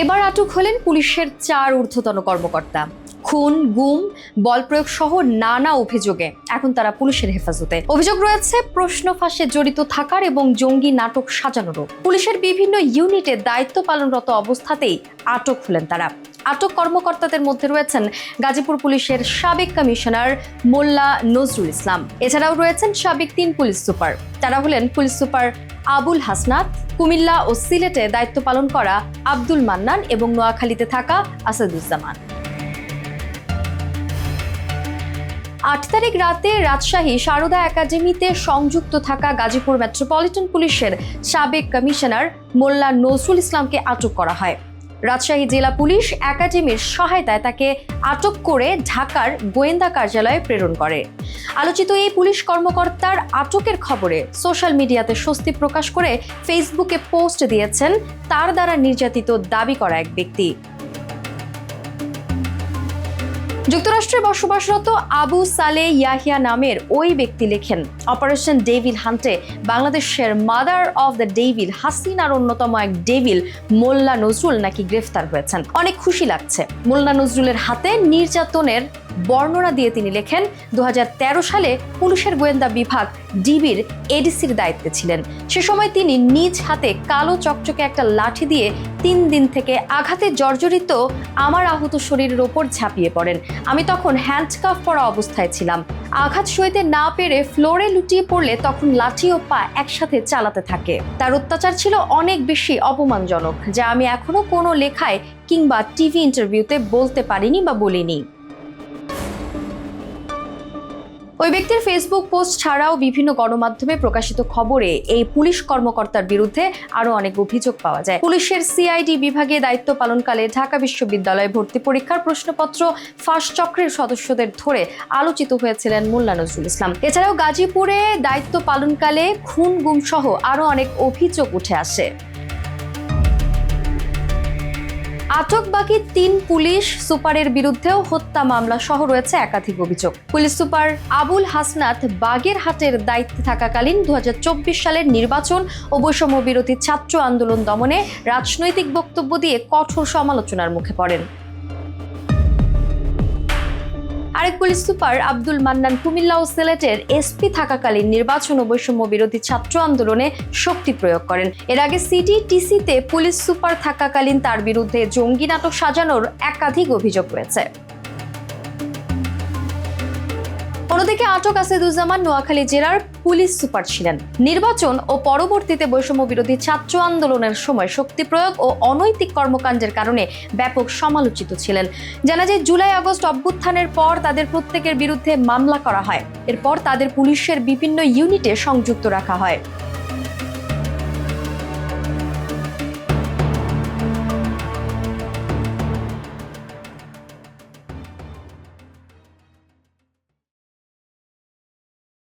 এবার আটক হলেন পুলিশের 4 ঊর্ধ্বতন কর্মকর্তা। খুন, গুম, বল প্রয়োগ সহ নানা অভিযোগে এখন তারা পুলিশের হেফাজতে। অভিযোগ রয়েছে প্রশ্ন ফাঁসে জড়িত থাকার এবং জঙ্গি নাটক সাজানোরও। পুলিশের বিভিন্ন ইউনিটে দায়িত্ব পালনরত অবস্থাতেই আটক হলেন তারা। আটক কর্মকর্তাদের মধ্যে রয়েছেন গাজীপুর পুলিশের সাবেক কমিশনার মোল্লা নজরুল ইসলাম। এছাড়াও রয়েছেন সাবেক 3 পুলিশ সুপার। তারা হলেন পুলিশ সুপার আবুল হাসনাত, কুমিল্লা ও সিলেটে দায়িত্ব পালন করা আব্দুল মান্নান এবং নোয়াখালীতে থাকা আসাদুজ্জামান। 8 তারিখ রাতে রাজশাহী সারদা একাডেমিতে সংযুক্ত থাকা গাজীপুর মেট্রোপলিটন পুলিশের সাবেক কমিশনার মোল্লা নজরুল ইসলামকে আটক করা হয়। রাজশাহী জেলা পুলিশ একাডেমির সহায়তায় তাকে আটক করে ঢাকার গোয়েন্দা কার্যালয়ে প্রেরণ করে। আলোচিত এই পুলিশ কর্মকর্তার আটকের খবরে সোশ্যাল মিডিয়াতে স্বস্তি প্রকাশ করে ফেসবুকে পোস্ট দিয়েছেন তার দ্বারা নির্যাতিত দাবি করা এক ব্যক্তি। যুক্তরাষ্ট্রে বসবাসরত আবু সালে ইয়াহিয়া নামের ওই ব্যক্তি লেখেন, অপারেশন ডেভিল হান্টে বাংলাদেশের মাদার অফ দ্য ডেভিল হাসিনার অন্যতম এক ডেভিল মোল্লা নজরুল নাকি গ্রেফতার হয়েছেন। অনেক খুশি লাগছে। মোল্লা নজরুলের হাতে নির্যাতনের বর্ণনা দিয়ে তিনি লেখেন, 2013 সালে পুলিশের গোয়েন্দা বিভাগ ডিবির এডিসির দায়িত্বে ছিলেন। সে সময় তিনি নিজ হাতে কালো চকচকে একটা লাঠি দিয়ে 3 দিন থেকে আঘাতে জর্জরিত আমার আহত শরীরের ওপর ঝাঁপিয়ে পড়েন। আমি তখন হ্যান্ডকাফ পরা অবস্থায় ছিলাম। আঘাত সইতে না পেরে ফ্লোরে লুটিয়ে পড়লে তখন লাঠি ও পা একসাথে চালাতে থাকে। তার অত্যাচার ছিল অনেক বেশি অপমানজনক, যা আমি এখনো কোনো লেখায় কিংবা টিভি ইন্টারভিউতে বলতে পারিনি বা বলিনি। ওই ব্যক্তির ফেসবুক পোস্ট ছাড়াও বিভিন্ন গণমাধ্যমে প্রকাশিত খবরে এই পুলিশ কর্মকর্তার বিরুদ্ধে আরো অনেক অভিযোগ পাওয়া যায়। পুলিশের সিআইডি বিভাগে দায়িত্ব পালনকালে ঢাকা বিশ্ববিদ্যালয়ে ভর্তি পরীক্ষার প্রশ্নপত্র ফাঁস চক্রের সদস্যদের ধরে আলোচিত হয়েছিলেন মোল্লা নজরুল ইসলাম। এছাড়াও গাজীপুরে দায়িত্ব পালনকালে খুন, গুম সহ আরো অনেক অভিযোগ উঠে আসে। আটক বাকি 3 পুলিশ সুপারের বিরুদ্ধেও হত্যা মামলা সহ রয়েছে একাধিক অভিযোগ। পুলিশ সুপার আবুল হাসনাত বাগেরহাটের দায়িত্বে থাকাকালীন 2024 সালের নির্বাচন ও বৈষম্য বিরোধী ছাত্র আন্দোলন দমনে রাজনৈতিক বক্তব্য দিয়ে কঠোর সমালোচনার মুখে পড়েন। আরেক পুলিশ সুপার আব্দুল মান্নান কুমিল্লা ও সিলেটের এসপি থাকাকালীন নির্বাচন ও বৈষম্য বিরোধী ছাত্র আন্দোলনে শক্তি প্রয়োগ করেন। এর আগে সিটিটিসিতে পুলিশ সুপার থাকাকালীন তার বিরুদ্ধে জঙ্গি নাটক সাজানোর একাধিক অভিযোগ রয়েছে। অন্যদিকে আটক আসাদুজ্জামান নোয়াখালী জেলার পুলিশ সুপার ছিলেন। নির্বাচন ও পরবর্তীতে বৈষম্য বিরোধী ছাত্র আন্দোলনের সময় শক্তি প্রয়োগ ও অনৈতিক কর্মকাণ্ডের কারণে ব্যাপক সমালোচিত ছিলেন। জানা যায়, জুলাই-আগস্ট অভ্যুত্থানের পর তাদের প্রত্যেকের বিরুদ্ধে মামলা করা হয়। এরপর তাদের পুলিশের বিভিন্ন ইউনিটে সংযুক্ত রাখা হয়।